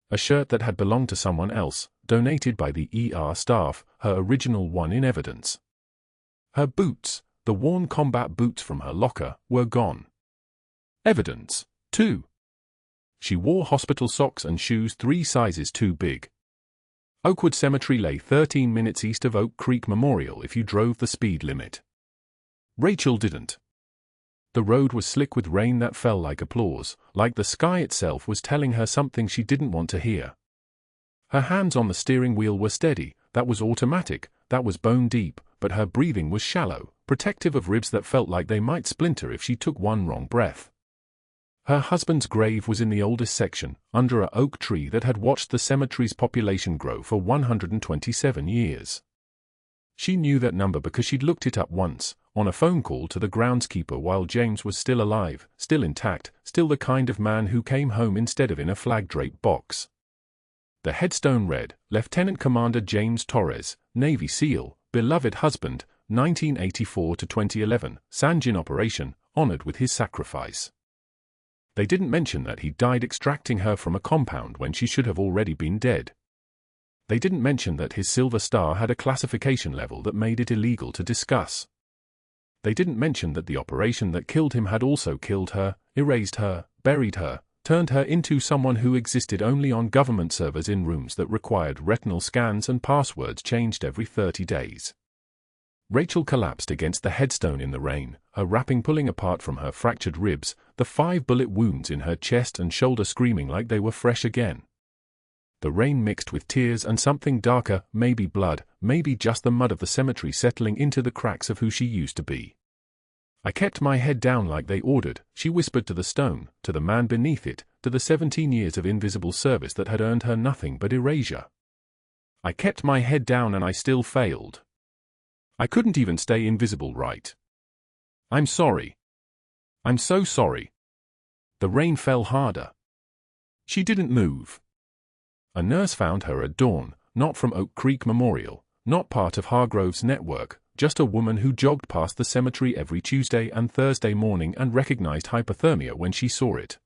A shirt that had belonged to someone else, donated by the ER staff, her original one in evidence. Her boots, the worn combat boots from her locker, were gone. Evidence, too. She wore hospital socks and shoes 3 sizes too big. Oakwood Cemetery lay 13 minutes east of Oak Creek Memorial if you drove the speed limit. Rachel didn't. The road was slick with rain that fell like applause, like the sky itself was telling her something she didn't want to hear. Her hands on the steering wheel were steady, that was automatic, that was bone deep, but her breathing was shallow, protective of ribs that felt like they might splinter if she took one wrong breath. Her husband's grave was in the oldest section, under an oak tree that had watched the cemetery's population grow for 127 years. She knew that number because she'd looked it up once, on a phone call to the groundskeeper while James was still alive, still intact, still the kind of man who came home instead of in a flag-draped box. The headstone read, Lieutenant Commander James Torres, Navy SEAL, beloved husband, 1984 to 2011, Sangin operation, honored with his sacrifice. They didn't mention that he died extracting her from a compound when she should have already been dead. They didn't mention that his Silver Star had a classification level that made it illegal to discuss. They didn't mention that the operation that killed him had also killed her, erased her, buried her, turned her into someone who existed only on government servers in rooms that required retinal scans and passwords changed every 30 days. Rachel collapsed against the headstone in the rain, her wrapping pulling apart from her fractured ribs, the 5 bullet wounds in her chest and shoulder screaming like they were fresh again. The rain mixed with tears and something darker, maybe blood, maybe just the mud of the cemetery settling into the cracks of who she used to be. I kept my head down like they ordered, she whispered to the stone, to the man beneath it, to the 17 years of invisible service that had earned her nothing but erasure. I kept my head down and I still failed. I couldn't even stay invisible right. I'm sorry. I'm so sorry. The rain fell harder. She didn't move. A nurse found her at dawn, not from Oak Creek Memorial, not part of Hargrove's network, just a woman who jogged past the cemetery every Tuesday and Thursday morning and recognized hypothermia when she saw it.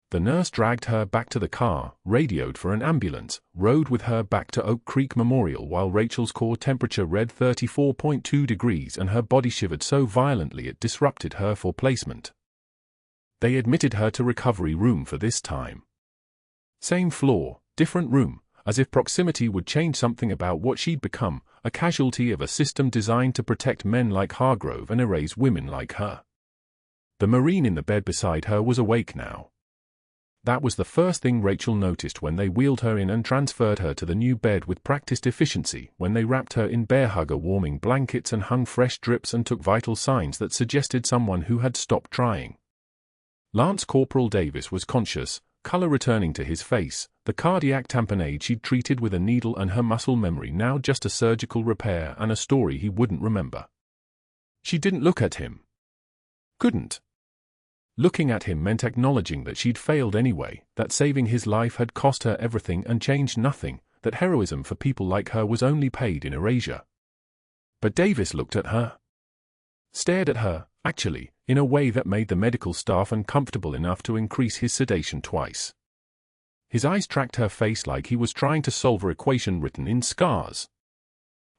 The nurse dragged her back to the car, radioed for an ambulance, rode with her back to Oak Creek Memorial while Rachel's core temperature read 34.2 degrees and her body shivered so violently it disrupted her for placement. They admitted her to recovery room for this time. Same floor, different room, as if proximity would change something about what she'd become, a casualty of a system designed to protect men like Hargrove and erase women like her. The Marine in the bed beside her was awake now. That was the first thing Rachel noticed when they wheeled her in and transferred her to the new bed with practiced efficiency, when they wrapped her in bear hugger warming blankets and hung fresh drips and took vital signs that suggested someone who had stopped trying. Lance Corporal Davis was conscious, color returning to his face, the cardiac tamponade she'd treated with a needle and her muscle memory now just a surgical repair and a story he wouldn't remember. She didn't look at him. Couldn't. Looking at him meant acknowledging that she'd failed anyway, that saving his life had cost her everything and changed nothing, that heroism for people like her was only paid in erasure. But Davis looked at her. Stared at her, actually, in a way that made the medical staff uncomfortable enough to increase his sedation twice. His eyes tracked her face like he was trying to solve an equation written in scars.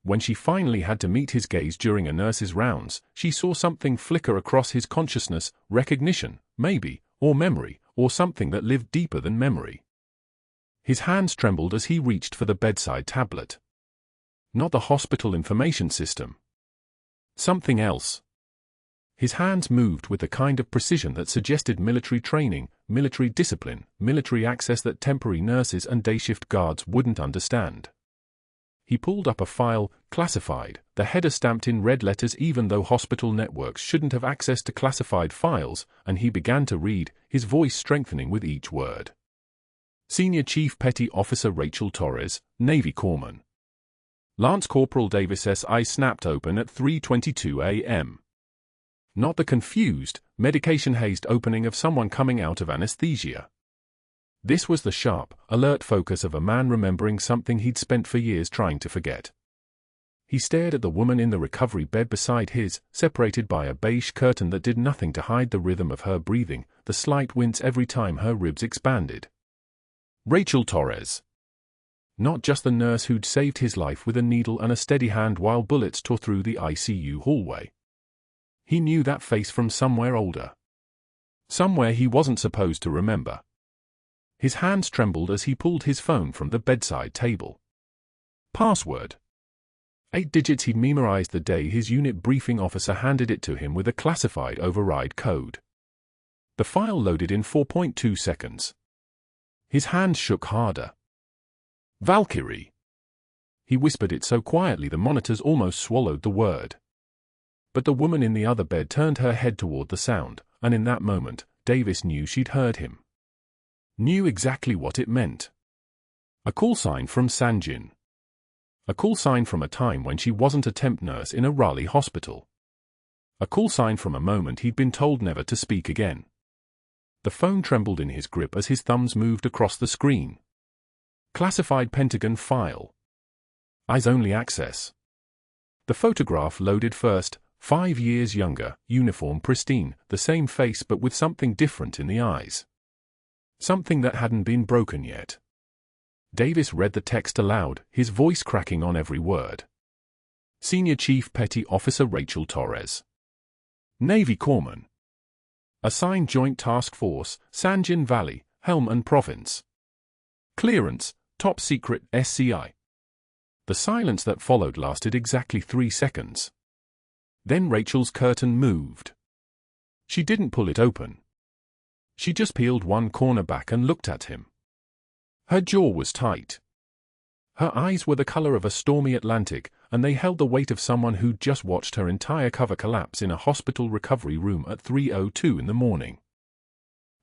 When she finally had to meet his gaze during a nurse's rounds, she saw something flicker across his consciousness, recognition, maybe, or memory, or something that lived deeper than memory. His hands trembled as he reached for the bedside tablet. Not the hospital information system. Something else. His hands moved with the kind of precision that suggested military training, military discipline, military access that temporary nurses and day-shift guards wouldn't understand. He pulled up a file, classified, the header stamped in red letters even though hospital networks shouldn't have access to classified files, and he began to read, his voice strengthening with each word. Senior Chief Petty Officer Rachel Torres, Navy Corpsman. Lance Corporal Davis's eyes snapped open at 3:22 a.m. Not the confused, medication-hazed opening of someone coming out of anesthesia. This was the sharp, alert focus of a man remembering something he'd spent for years trying to forget. He stared at the woman in the recovery bed beside his, separated by a beige curtain that did nothing to hide the rhythm of her breathing, the slight wince every time her ribs expanded. Rachel Torres. Not just the nurse who'd saved his life with a needle and a steady hand while bullets tore through the ICU hallway. He knew that face from somewhere older. Somewhere he wasn't supposed to remember. His hands trembled as he pulled his phone from the bedside table. Password. 8 digits he'd memorized the day his unit briefing officer handed it to him with a classified override code. The file loaded in 4.2 seconds. His hands shook harder. Valkyrie. He whispered it so quietly the monitors almost swallowed the word. But the woman in the other bed turned her head toward the sound, and in that moment, Davis knew she'd heard him. Knew exactly what it meant. A call sign from Sangin. A call sign from a time when she wasn't a temp nurse in a Raleigh hospital. A call sign from a moment he'd been told never to speak again. The phone trembled in his grip as his thumbs moved across the screen. Classified Pentagon file. Eyes-only access. The photograph loaded first, 5 years younger, uniform pristine, the same face but with something different in the eyes. Something that hadn't been broken yet. Davis read the text aloud, his voice cracking on every word. Senior Chief Petty Officer Rachel Torres. Navy Corpsman. Assigned Joint Task Force, Sangin Valley, Helm and Province. Clearance, Top Secret, SCI. The silence that followed lasted exactly 3 seconds. Then Rachel's curtain moved. She didn't pull it open. She just peeled one corner back and looked at him. Her jaw was tight. Her eyes were the color of a stormy Atlantic, and they held the weight of someone who'd just watched her entire cover collapse in a hospital recovery room at 3:02 in the morning.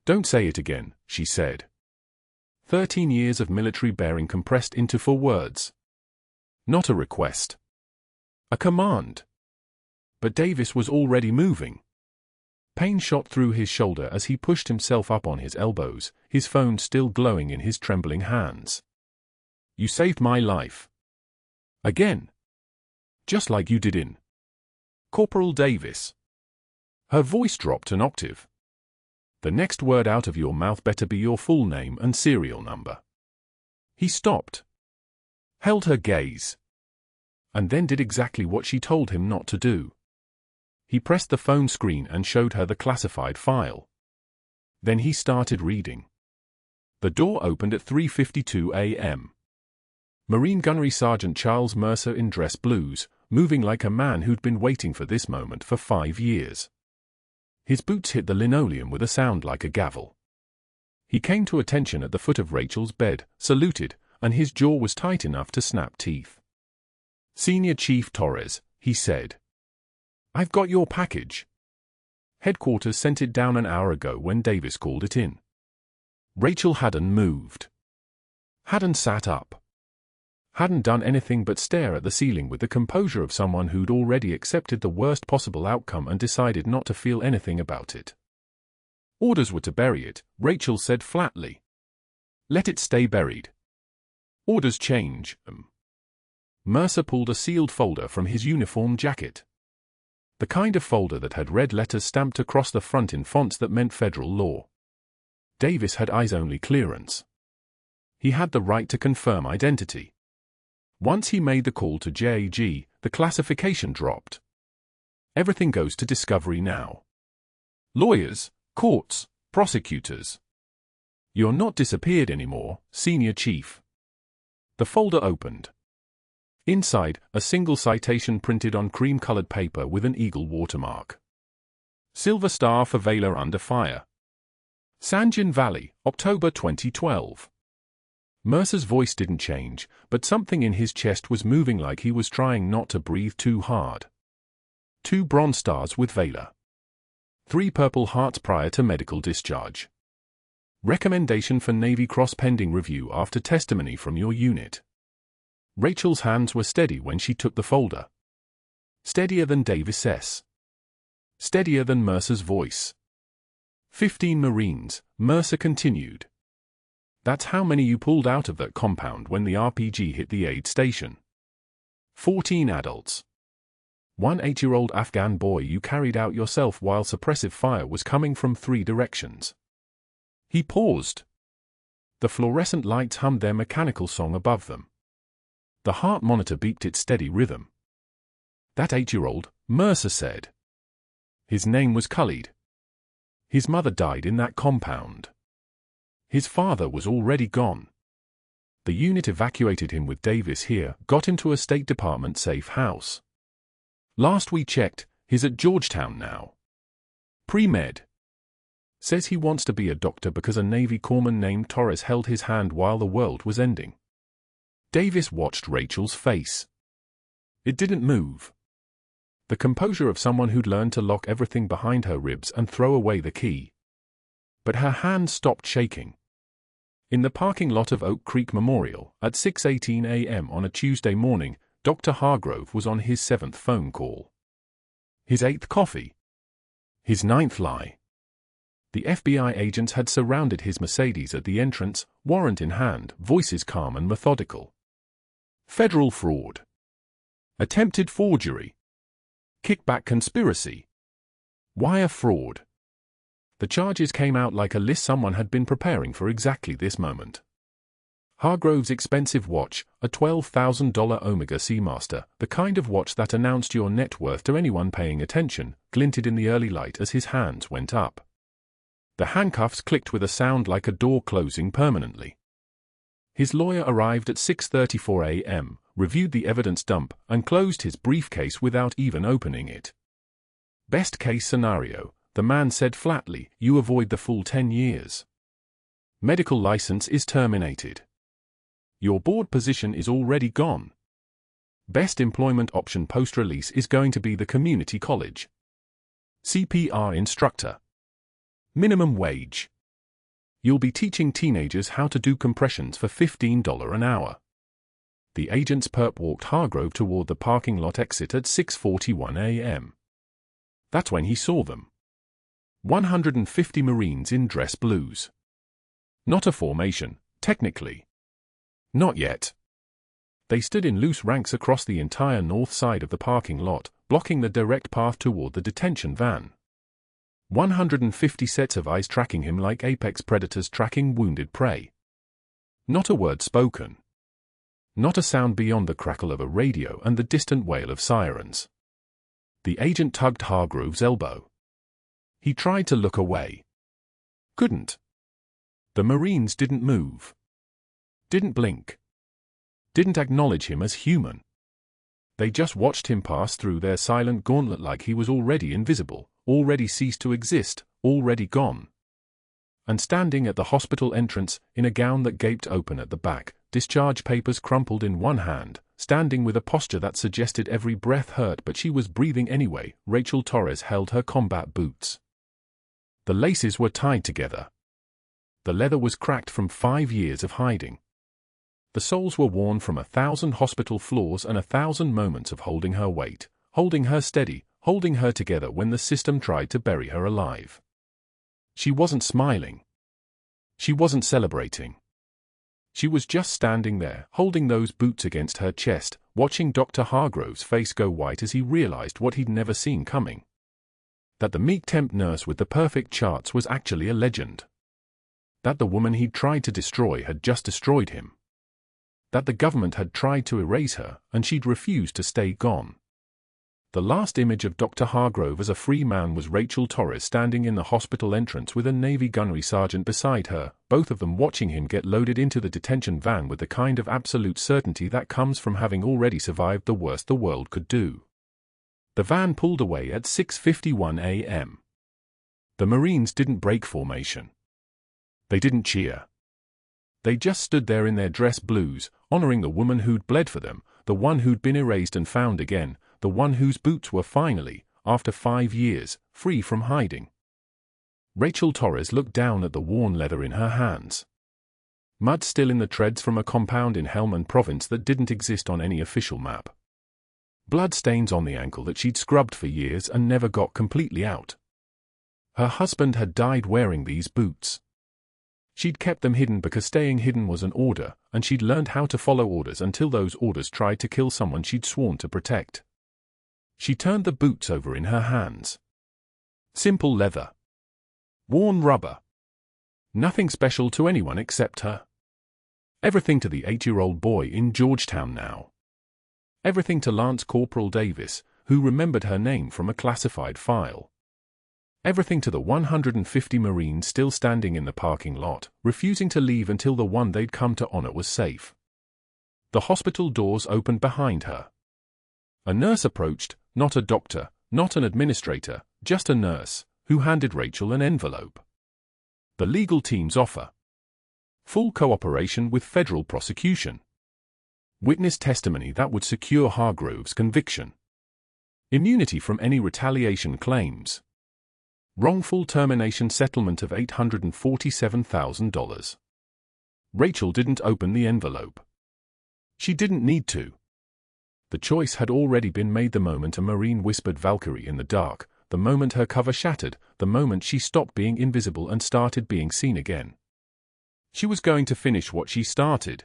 "Don't say it again," she said. 13 years of military bearing compressed into 4 words. Not a request. A command. But Davis was already moving. Pain shot through his shoulder as he pushed himself up on his elbows, his phone still glowing in his trembling hands. "You saved my life. Again. Just like you did in Corporal Davis." Her voice dropped an octave. "The next word out of your mouth better be your full name and serial number." He stopped. Held her gaze. And then did exactly what she told him not to do. He pressed the phone screen and showed her the classified file. Then he started reading. The door opened at 3:52 a.m. Marine Gunnery Sergeant Charles Mercer in dress blues, moving like a man who'd been waiting for this moment for 5 years. His boots hit the linoleum with a sound like a gavel. He came to attention at the foot of Rachel's bed, saluted, and his jaw was tight enough to snap teeth. "Senior Chief Torres," he said. "I've got your package." Headquarters sent it down an hour ago when Davis called it in. Rachel hadn't moved. Hadn't sat up. Hadn't done anything but stare at the ceiling with the composure of someone who'd already accepted the worst possible outcome and decided not to feel anything about it. "Orders were to bury it," Rachel said flatly. "Let it stay buried. Orders change." Mercer pulled a sealed folder from his uniform jacket. The kind of folder that had red letters stamped across the front in fonts that meant federal law. Davis had eyes-only clearance. He had the right to confirm identity. Once he made the call to JAG, the classification dropped. Everything goes to discovery now. Lawyers, courts, prosecutors. You're not disappeared anymore, Senior Chief. The folder opened. Inside, a single citation printed on cream-colored paper with an eagle watermark. Silver Star for Valor Under Fire. Sangin Valley, October 2012. Mercer's voice didn't change, but something in his chest was moving like he was trying not to breathe too hard. 2 bronze stars with Valor. 3 purple hearts prior to medical discharge. Recommendation for Navy Cross pending review after testimony from your unit. Rachel's hands were steady when she took the folder. Steadier than Davis's. Steadier than Mercer's voice. 15 Marines, Mercer continued. That's how many you pulled out of that compound when the RPG hit the aid station. 14 adults. 1 8-year-old Afghan boy you carried out yourself while suppressive fire was coming from 3 directions. He paused. The fluorescent lights hummed their mechanical song above them. The heart monitor beeped its steady rhythm. That 8-year-old, Mercer said. His name was Khalid. His mother died in that compound. His father was already gone. The unit evacuated him with Davis here, got him to a State Department safe house. Last we checked, he's at Georgetown now. Pre-med. Says he wants to be a doctor because a Navy corpsman named Torres held his hand while the world was ending. Davis watched Rachel's face. It didn't move. The composure of someone who'd learned to lock everything behind her ribs and throw away the key. But her hand stopped shaking. In the parking lot of Oak Creek Memorial, at 6:18 a.m. on a Tuesday morning, Dr. Hargrove was on his 7th phone call. His 8th coffee. His 9th lie. The FBI agents had surrounded his Mercedes at the entrance, warrant in hand, voices calm and methodical. Federal fraud. Attempted forgery. Kickback conspiracy. Wire fraud. The charges came out like a list someone had been preparing for exactly this moment. Hargrove's expensive watch, a $12,000 Omega Seamaster, the kind of watch that announced your net worth to anyone paying attention, glinted in the early light as his hands went up. The handcuffs clicked with a sound like a door closing permanently. His lawyer arrived at 6:34 a.m., reviewed the evidence dump, and closed his briefcase without even opening it. Best case scenario, the man said flatly, you avoid the full 10 years. Medical license is terminated. Your board position is already gone. Best employment option post-release is going to be the community college. CPR instructor. Minimum wage. You'll be teaching teenagers how to do compressions for $15 an hour. The agents perp-walked Hargrove toward the parking lot exit at 6:41 a.m. That's when he saw them. 150 Marines in dress blues. Not a formation, technically. Not yet. They stood in loose ranks across the entire north side of the parking lot, blocking the direct path toward the detention van. 150 sets of eyes tracking him like apex predators tracking wounded prey. Not a word spoken. Not a sound beyond the crackle of a radio and the distant wail of sirens. The agent tugged Hargrove's elbow. He tried to look away. Couldn't. The Marines didn't move. Didn't blink. Didn't acknowledge him as human. They just watched him pass through their silent gauntlet like he was already invisible, already ceased to exist, already gone. And standing at the hospital entrance, in a gown that gaped open at the back, discharge papers crumpled in one hand, standing with a posture that suggested every breath hurt but she was breathing anyway, Rachel Torres held her combat boots. The laces were tied together. The leather was cracked from 5 years of hiding. The soles were worn from 1,000 hospital floors and 1,000 moments of holding her weight, holding her steady, holding her together when the system tried to bury her alive. She wasn't smiling. She wasn't celebrating. She was just standing there, holding those boots against her chest, watching Dr. Hargrove's face go white as he realized what he'd never seen coming. That the meek temp nurse with the perfect charts was actually a legend. That the woman he'd tried to destroy had just destroyed him. That the government had tried to erase her, and she'd refused to stay gone. The last image of Dr. Hargrove as a free man was Rachel Torres standing in the hospital entrance with a Navy gunnery sergeant beside her, both of them watching him get loaded into the detention van with the kind of absolute certainty that comes from having already survived the worst the world could do. The van pulled away at 6:51 a.m. The Marines didn't break formation. They didn't cheer. They just stood there in their dress blues, honoring the woman who'd bled for them, the one who'd been erased and found again, the one whose boots were finally, after 5 years, free from hiding. Rachel Torres looked down at the worn leather in her hands. Mud still in the treads from a compound in Helmand province that didn't exist on any official map. Blood stains on the ankle that she'd scrubbed for years and never got completely out. Her husband had died wearing these boots. She'd kept them hidden because staying hidden was an order, and she'd learned how to follow orders until those orders tried to kill someone she'd sworn to protect. She turned the boots over in her hands. Simple leather. Worn rubber. Nothing special to anyone except her. Everything to the 8-year-old boy in Georgetown now. Everything to Lance Corporal Davis, who remembered her name from a classified file. Everything to the 150 Marines still standing in the parking lot, refusing to leave until the one they'd come to honor was safe. The hospital doors opened behind her. A nurse approached, not a doctor, not an administrator, just a nurse, who handed Rachel an envelope. The legal team's offer. Full cooperation with federal prosecution. Witness testimony that would secure Hargrove's conviction. Immunity from any retaliation claims. Wrongful termination settlement of $847,000. Rachel didn't open the envelope. She didn't need to. The choice had already been made the moment a Marine whispered Valkyrie in the dark, the moment her cover shattered, the moment she stopped being invisible and started being seen again. She was going to finish what she started.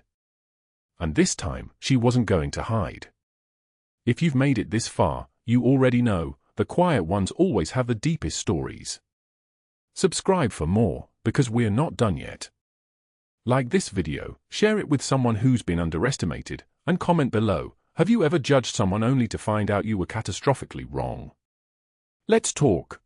And this time, she wasn't going to hide. If you've made it this far, you already know, the quiet ones always have the deepest stories. Subscribe for more, because we're not done yet. Like this video, share it with someone who's been underestimated, and comment below, have you ever judged someone only to find out you were catastrophically wrong? Let's talk.